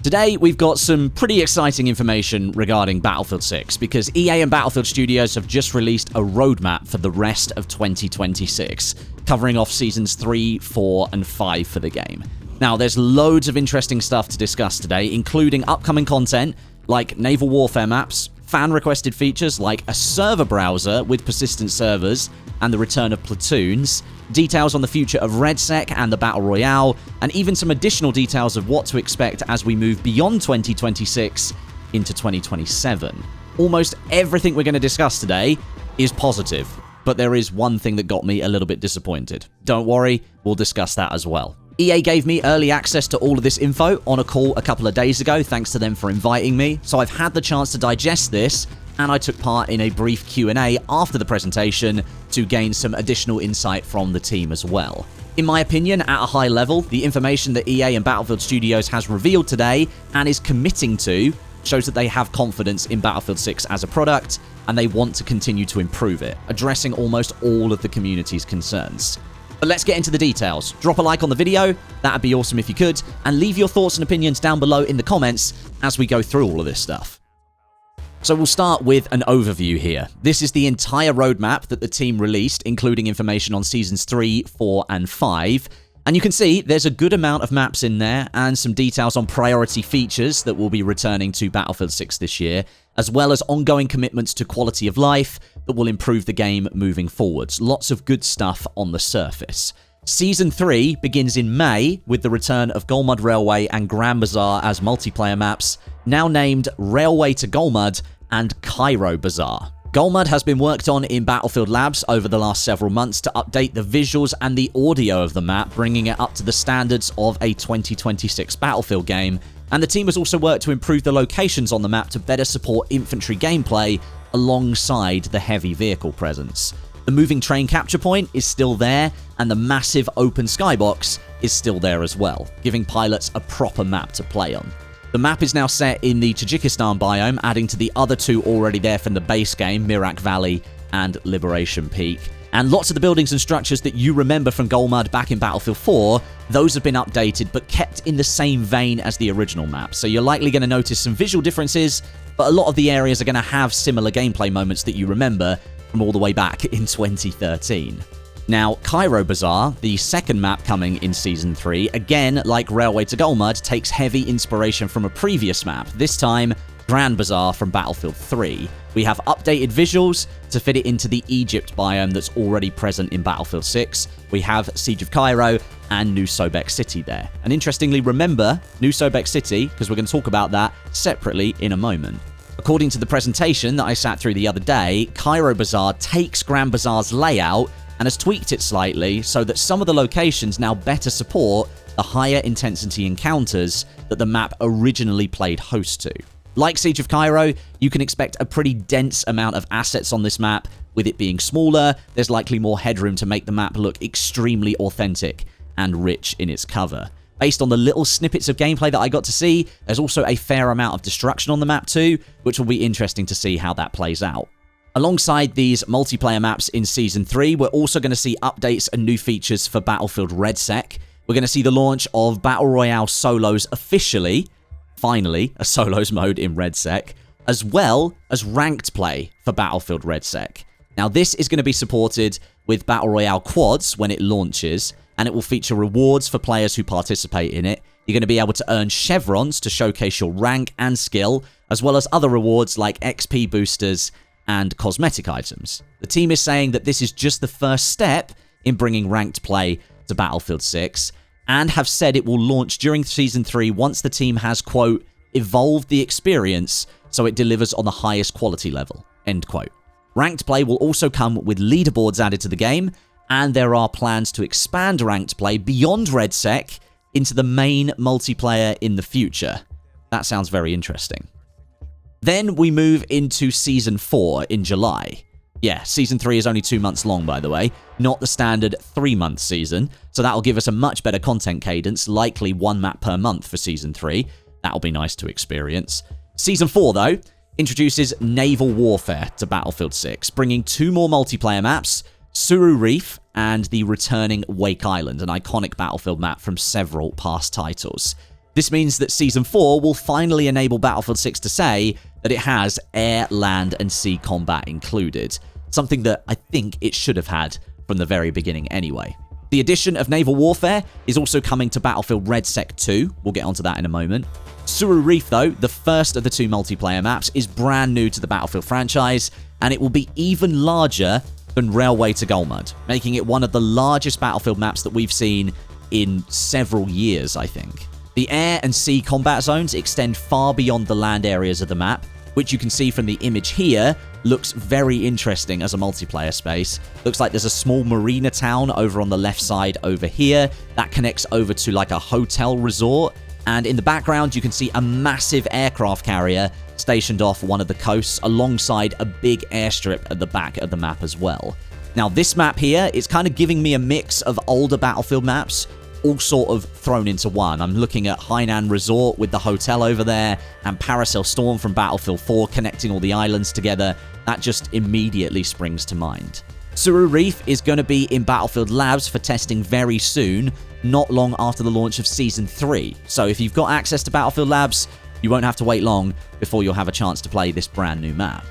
Today, we've got some pretty exciting information regarding Battlefield 6 because EA and Battlefield Studios have just released a roadmap for the rest of 2026, covering off Seasons 3, 4, and 5 for the game. Now, there's loads of interesting stuff to discuss today, including upcoming content like Naval Warfare maps, fan-requested features like a server browser with persistent servers and the return of Platoons, details on the future of RedSec and the Battle Royale, and even some additional details of what to expect as we move beyond 2026 into 2027. Almost everything we're going to discuss today is positive, but there is one thing that got me a little bit disappointed. Don't worry, we'll discuss that as well. EA gave me early access to all of this info on a call a couple of days ago, thanks to them for inviting me, so I've had the chance to digest this, and I took part in a brief Q&A after the presentation to gain some additional insight from the team as well. In my opinion, at a high level, the information that EA and Battlefield Studios has revealed today and is committing to shows that they have confidence in Battlefield 6 as a product, and they want to continue to improve it, addressing almost all of the community's concerns. But let's get into the details. Drop a like on the video, that'd be awesome if you could, and leave your thoughts and opinions down below in the comments as we go through all of this stuff. So we'll start with an overview here. This is the entire roadmap that the team released, including information on Seasons 3, 4, and 5. And you can see there's a good amount of maps in there and some details on priority features that will be returning to Battlefield 6 this year, as well as ongoing commitments to quality of life that will improve the game moving forwards. Lots of good stuff on the surface. Season 3 begins in May with the return of Golmud Railway and Grand Bazaar as multiplayer maps, now named Railway to Golmud and Cairo Bazaar. Golmud has been worked on in Battlefield Labs over the last several months to update the visuals and the audio of the map, bringing it up to the standards of a 2026 Battlefield game, and the team has also worked to improve the locations on the map to better support infantry gameplay alongside the heavy vehicle presence. The moving train capture point is still there, and the massive open skybox is still there as well, giving pilots a proper map to play on. The map is now set in the Tajikistan biome, adding to the other two already there from the base game, Mirak Valley and Liberation Peak. And lots of the buildings and structures that you remember from Golmud back in Battlefield 4, those have been updated but kept in the same vein as the original map. So you're likely going to notice some visual differences, but a lot of the areas are going to have similar gameplay moments that you remember from all the way back in 2013. Now, Cairo Bazaar, the second map coming in Season 3, again, like Railway to Golmud, takes heavy inspiration from a previous map, this time Grand Bazaar from Battlefield 3. We have updated visuals to fit it into the Egypt biome that's already present in Battlefield 6. We have Siege of Cairo and New Sobek City there. And interestingly, remember New Sobek City, because we're going to talk about that separately in a moment. According to the presentation that I sat through the other day, Cairo Bazaar takes Grand Bazaar's layout and has tweaked it slightly so that some of the locations now better support the higher intensity encounters that the map originally played host to. Like Siege of Cairo, you can expect a pretty dense amount of assets on this map. With it being smaller, there's likely more headroom to make the map look extremely authentic and rich in its cover. Based on the little snippets of gameplay that I got to see, there's also a fair amount of destruction on the map too, which will be interesting to see how that plays out. Alongside these multiplayer maps in Season 3, we're also going to see updates and new features for Battlefield RedSec. We're going to see the launch of Battle Royale solos officially, finally, a solos mode in RedSec, as well as ranked play for Battlefield RedSec. Now, this is going to be supported with Battle Royale quads when it launches, and it will feature rewards for players who participate in it. You're going to be able to earn chevrons to showcase your rank and skill, as well as other rewards like XP boosters and cosmetic items. The team is saying that this is just the first step in bringing ranked play to Battlefield 6, and have said it will launch during Season 3 once the team has, quote, evolved the experience so it delivers on the highest quality level, end quote. Ranked play will also come with leaderboards added to the game, and there are plans to expand ranked play beyond RedSec into the main multiplayer in the future. That sounds very interesting. Then we move into Season 4 in July. Yeah, Season 3 is only 2 months long, by the way, not the standard 3-month season, so that'll give us a much better content cadence, likely 1 map per month for Season 3. That'll be nice to experience. Season 4, though, introduces Naval Warfare to Battlefield 6, bringing 2 more multiplayer maps, Suru Reef and the returning Wake Island, an iconic Battlefield map from several past titles. This means that Season 4 will finally enable Battlefield 6 to say that it has air, land, and sea combat included. Something that I think it should have had from the very beginning anyway. The addition of Naval Warfare is also coming to Battlefield RedSec 2. We'll get onto that in a moment. Suru Reef, though, the first of the 2 multiplayer maps, is brand new to the Battlefield franchise, and it will be even larger than Railway to Golmud, making it one of the largest Battlefield maps that we've seen in several years, I think. The air and sea combat zones extend far beyond the land areas of the map, which you can see from the image here, looks very interesting as a multiplayer space. Looks like there's a small marina town over on the left side over here that connects over to like a hotel resort. And in the background, you can see a massive aircraft carrier stationed off one of the coasts alongside a big airstrip at the back of the map as well. Now, this map here, it's kind of giving me a mix of older Battlefield maps, all sort of thrown into one. I'm looking at Hainan Resort with the hotel over there and Paracel Storm from Battlefield 4 connecting all the islands together. That just immediately springs to mind. Suru Reef is going to be in Battlefield Labs for testing very soon, not long after the launch of Season 3. So if you've got access to Battlefield Labs, you won't have to wait long before you'll have a chance to play this brand new map.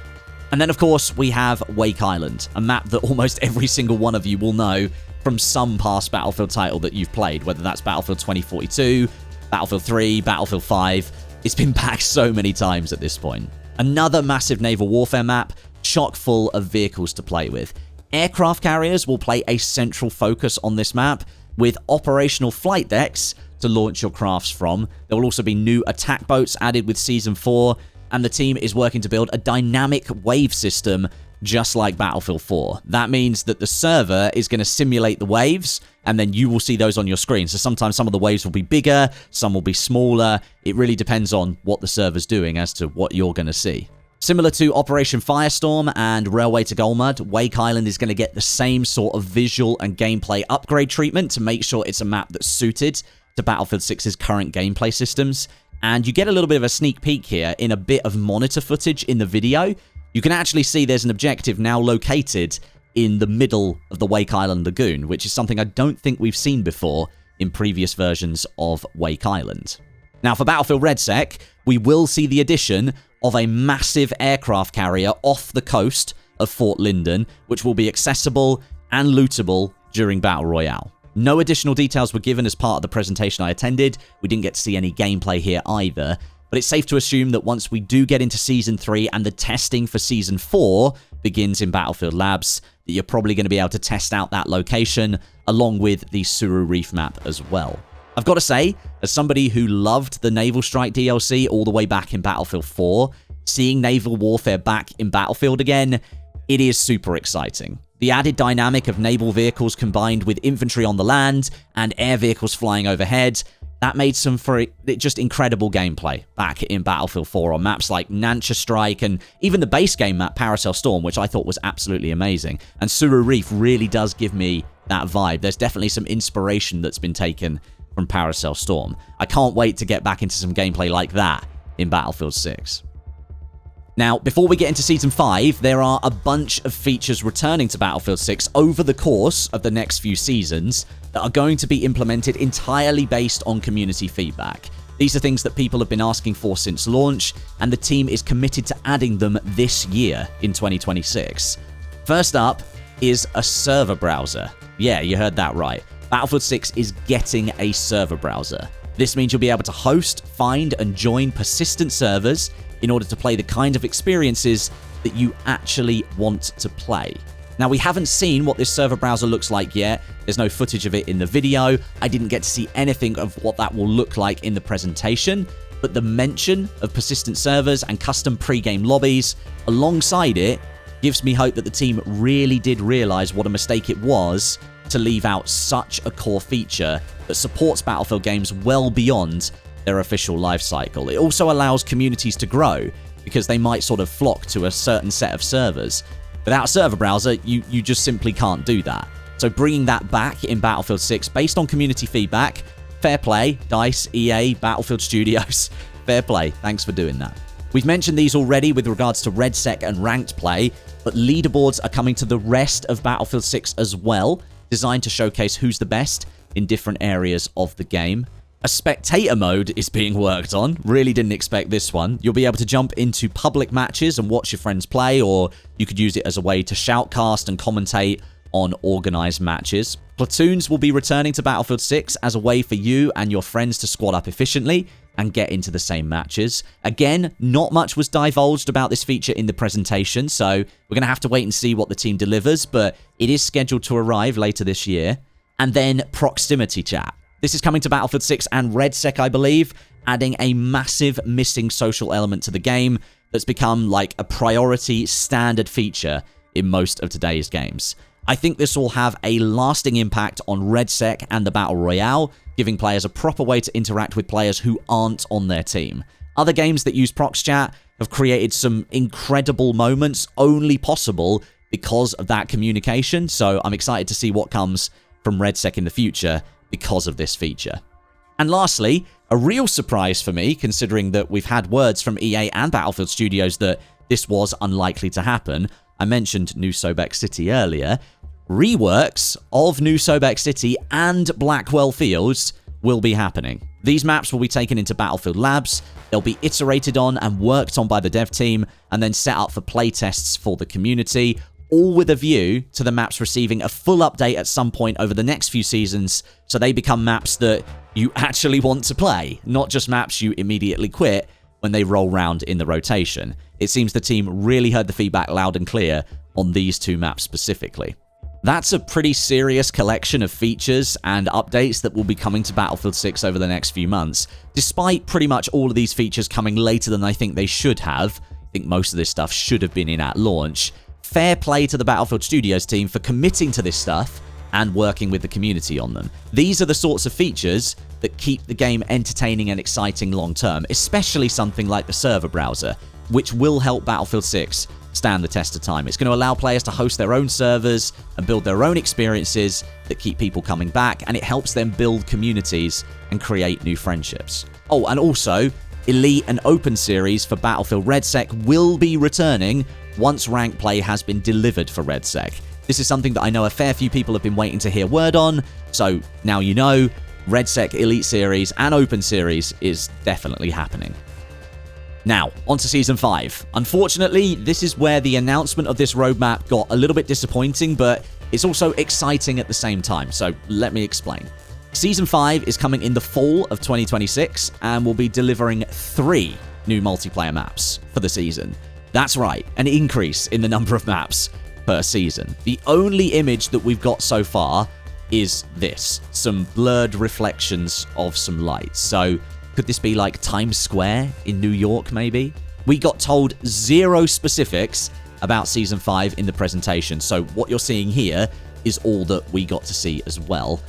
And then, of course, we have Wake Island, a map that almost every single one of you will know from some past Battlefield title that you've played, whether that's Battlefield 2042, Battlefield 3, Battlefield 5. It's been packed so many times at this point. Another massive naval warfare map, chock full of vehicles to play with. Aircraft carriers will play a central focus on this map, with operational flight decks to launch your crafts from. There will also be new attack boats added with Season 4, and the team is working to build a dynamic wave system just like Battlefield 4. That means that the server is going to simulate the waves, and then you will see those on your screen. So sometimes some of the waves will be bigger, some will be smaller. It really depends on what the server's doing as to what you're going to see. Similar to Operation Firestorm and Railway to Golmud, Wake Island is going to get the same sort of visual and gameplay upgrade treatment to make sure it's a map that's suited to Battlefield 6's current gameplay systems. And you get a little bit of a sneak peek here in a bit of monitor footage in the video. You can actually see there's an objective now located in the middle of the Wake Island Lagoon, which is something I don't think we've seen before in previous versions of Wake Island. Now, for Battlefield RedSec, we will see the addition of a massive aircraft carrier off the coast of Fort Linden, which will be accessible and lootable during Battle Royale. No additional details were given as part of the presentation I attended. We didn't get to see any gameplay here either. But it's safe to assume that once we do get into Season 3 and the testing for Season 4 begins in Battlefield Labs, that you're probably going to be able to test out that location along with the Suru Reef map as well. I've got to say, as somebody who loved the Naval Strike DLC all the way back in Battlefield 4, seeing Naval Warfare back in Battlefield again, it is super exciting. The added dynamic of naval vehicles combined with infantry on the land and air vehicles flying overhead, that made some for just incredible gameplay back in Battlefield 4 on maps like Nancha Strike and even the base game map Paracel Storm, which I thought was absolutely amazing. And Suru Reef really does give me that vibe. There's definitely some inspiration that's been taken from Paracel Storm. I can't wait to get back into some gameplay like that in Battlefield 6. Now, before we get into Season 5, there are a bunch of features returning to Battlefield 6 over the course of the next few seasons that are going to be implemented entirely based on community feedback. These are things that people have been asking for since launch, and the team is committed to adding them this year in 2026. First up is a server browser. Yeah, you heard that right. Battlefield 6 is getting a server browser. This means you'll be able to host, find, and join persistent servers in order to play the kind of experiences that you actually want to play. Now, we haven't seen what this server browser looks like yet. There's no footage of it in the video. I didn't get to see anything of what that will look like in the presentation, but the mention of persistent servers and custom pre-game lobbies alongside it gives me hope that the team really did realize what a mistake it was to leave out such a core feature that supports Battlefield games well beyond their official life cycle. It also allows communities to grow because they might sort of flock to a certain set of servers. Without a server browser, you just simply can't do that. So bringing that back in Battlefield 6 based on community feedback, fair play, DICE, EA, Battlefield Studios, fair play. Thanks for doing that. We've mentioned these already with regards to RedSec and ranked play, but leaderboards are coming to the rest of Battlefield 6 as well, designed to showcase who's the best in different areas of the game. A spectator mode is being worked on. Really didn't expect this one. You'll be able to jump into public matches and watch your friends play, or you could use it as a way to shoutcast and commentate on organized matches. Platoons will be returning to Battlefield 6 as a way for you and your friends to squad up efficiently and get into the same matches. Again, not much was divulged about this feature in the presentation, so we're going to have to wait and see what the team delivers, but it is scheduled to arrive later this year. And then proximity chat. This is coming to Battlefield 6 and RedSec, I believe, adding a massive missing social element to the game that's become like a priority standard feature in most of today's games. I think this will have a lasting impact on RedSec and the Battle Royale, giving players a proper way to interact with players who aren't on their team. Other games that use prox chat have created some incredible moments only possible because of that communication, so I'm excited to see what comes from RedSec in the future because of this feature. And lastly, a real surprise for me, considering that we've had words from EA and Battlefield Studios that this was unlikely to happen. I mentioned New Sobek City earlier. Reworks of New Sobek City and Blackwell Fields will be happening. These maps will be taken into Battlefield Labs, they'll be iterated on and worked on by the dev team, and then set up for playtests for the community, all with a view to the maps receiving a full update at some point over the next few seasons, so they become maps that you actually want to play, not just maps you immediately quit when they roll round in the rotation. It seems the team really heard the feedback loud and clear on these two maps specifically. That's a pretty serious collection of features and updates that will be coming to Battlefield 6 over the next few months. Despite pretty much all of these features coming later than I think they should have, I think most of this stuff should have been in at launch. Fair play to the Battlefield Studios team for committing to this stuff and working with the community on them. These are the sorts of features that keep the game entertaining and exciting long term, especially something like the server browser, which will help Battlefield 6 stand the test of time. It's going to allow players to host their own servers and build their own experiences that keep people coming back, and it helps them build communities and create new friendships. Oh, and also, Elite and Open Series for Battlefield RedSec will be returning once rank play has been delivered for RedSec. This is something that I know a fair few people have been waiting to hear word on, so now you know, RedSec Elite Series and Open Series is definitely happening. Now, on to Season 5. Unfortunately, this is where the announcement of this roadmap got a little bit disappointing, but it's also exciting at the same time, so let me explain. Season 5 is coming in the fall of 2026, and will be delivering 3 new multiplayer maps for the season. That's right, an increase in the number of maps per season. The only image that we've got so far is this, some blurred reflections of some lights. So could this be like Times Square in New York, maybe? We got told 0 specifics about Season 5 in the presentation, so what you're seeing here is all that we got to see as well.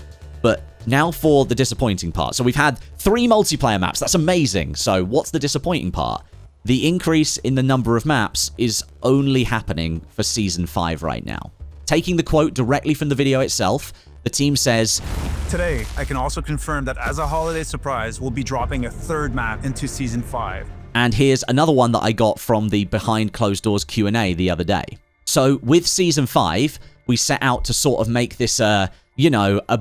But now for the disappointing part. So we've had 3 multiplayer maps, that's amazing. So what's the disappointing part? The increase in the number of maps is only happening for Season 5 right now. Taking the quote directly from the video itself, the team says, "Today, I can also confirm that as a holiday surprise, we'll be dropping a 3rd map into Season 5. And here's another one that I got from the Behind Closed Doors Q&A the other day. So with Season 5, we set out to sort of make this a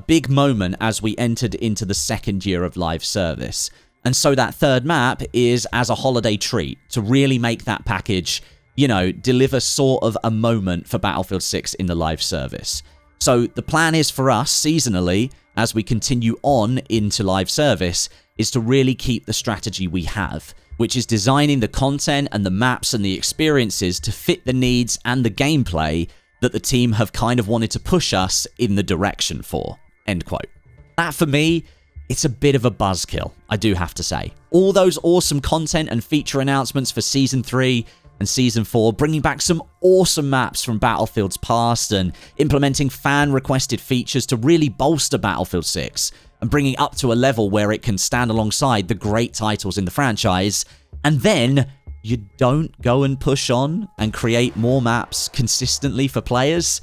big moment as we entered into the 2nd year of live service. And so that 3rd map is as a holiday treat to really make that package, deliver sort of a moment for Battlefield 6 in the live service. So the plan is for us, seasonally, as we continue on into live service, is to really keep the strategy we have, which is designing the content and the maps and the experiences to fit the needs and the gameplay that the team have kind of wanted to push us in the direction for." End quote. That, for me, it's a bit of a buzzkill, I do have to say. All those awesome content and feature announcements for Season 3 and Season 4, bringing back some awesome maps from Battlefield's past and implementing fan-requested features to really bolster Battlefield 6 and bringing up to a level where it can stand alongside the great titles in the franchise, and then you don't go and push on and create more maps consistently for players.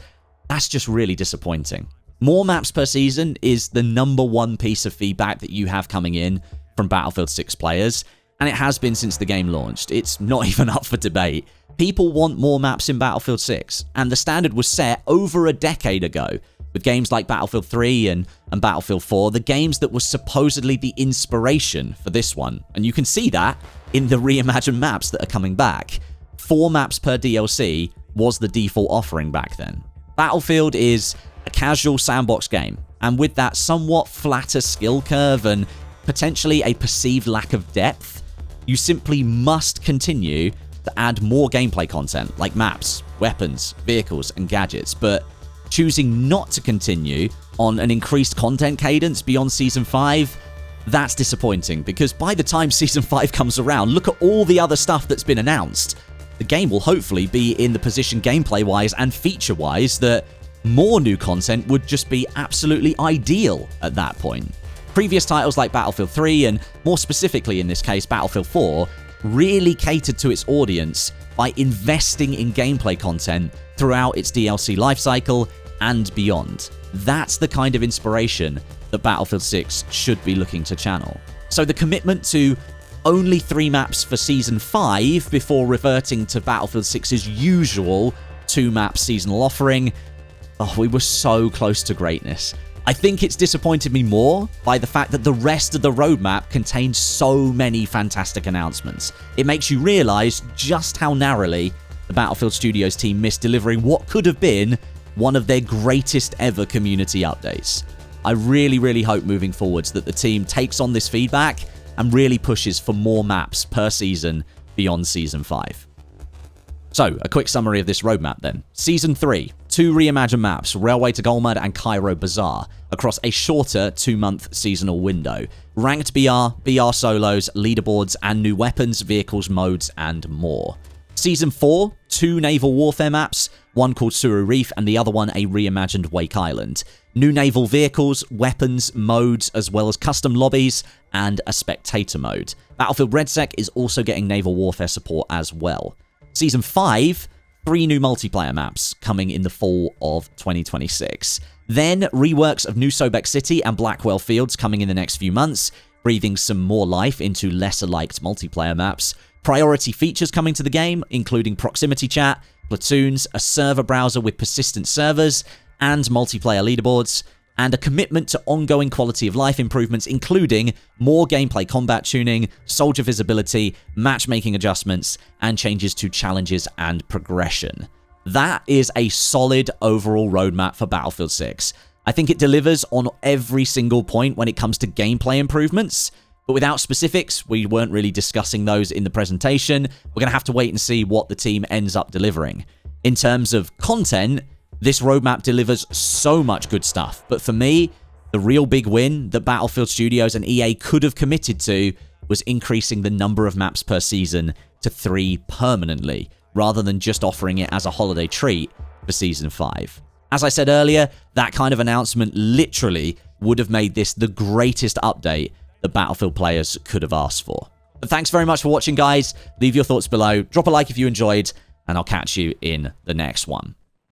That's just really disappointing. More maps per season is the #1 piece of feedback that you have coming in from Battlefield 6 players, and it has been since the game launched. It's not even up for debate. People want more maps in Battlefield 6, and the standard was set over a decade ago with games like Battlefield 3 and Battlefield 4, the games that were supposedly the inspiration for this one. And you can see that in the reimagined maps that are coming back. 4 maps per DLC was the default offering back then. Battlefield is a casual sandbox game, and with that somewhat flatter skill curve and potentially a perceived lack of depth, you simply must continue to add more gameplay content like maps, weapons, vehicles, and gadgets, but choosing not to continue on an increased content cadence beyond Season 5, that's disappointing, because by the time Season 5 comes around, look at all the other stuff that's been announced. The game will hopefully be in the position gameplay-wise and feature-wise that more new content would just be absolutely ideal at that point. Previous titles like Battlefield 3, and more specifically in this case Battlefield 4, really catered to its audience by investing in gameplay content throughout its DLC lifecycle and beyond. That's the kind of inspiration that Battlefield 6 should be looking to channel. So the commitment to only 3 maps for Season 5 before reverting to Battlefield 6's usual 2-map seasonal offering, we were so close to greatness. I think it's disappointed me more by the fact that the rest of the roadmap contains so many fantastic announcements. It makes you realize just how narrowly the Battlefield Studios team missed delivering what could have been one of their greatest ever community updates. I really hope moving forwards that the team takes on this feedback and really pushes for more maps per season beyond Season 5. So, a quick summary of this roadmap then. Season 3, 2 reimagined maps, Railway to Golmud and Cairo Bazaar, across a shorter 2-month seasonal window. Ranked BR solos, leaderboards, and new weapons, vehicles, modes, and more. Season 4, 2 naval warfare maps, one called Suru Reef and the other one a reimagined Wake Island. New naval vehicles, weapons, modes, as well as custom lobbies, and a spectator mode. Battlefield RedSec is also getting naval warfare support as well. Season 5, 3 new multiplayer maps coming in the fall of 2026. Then reworks of New Sobek City and Blackwell Fields coming in the next few months, breathing some more life into lesser-liked multiplayer maps. Priority features coming to the game, including proximity chat, Platoons, a server browser with persistent servers, and multiplayer leaderboards, and a commitment to ongoing quality of life improvements, including more gameplay combat tuning, soldier visibility, matchmaking adjustments, and changes to challenges and progression. That is a solid overall roadmap for Battlefield 6. I think it delivers on every single point when it comes to gameplay improvements, but without specifics, we weren't really discussing those in the presentation. We're going to have to wait and see what the team ends up delivering. In terms of content, this roadmap delivers so much good stuff, but for me, the real big win that Battlefield Studios and EA could have committed to was increasing the number of maps per season to 3 permanently, rather than just offering it as a holiday treat for Season 5. As I said earlier, that kind of announcement literally would have made this the greatest update that Battlefield players could have asked for. But thanks very much for watching, guys. Leave your thoughts below, drop a like if you enjoyed, and I'll catch you in the next one.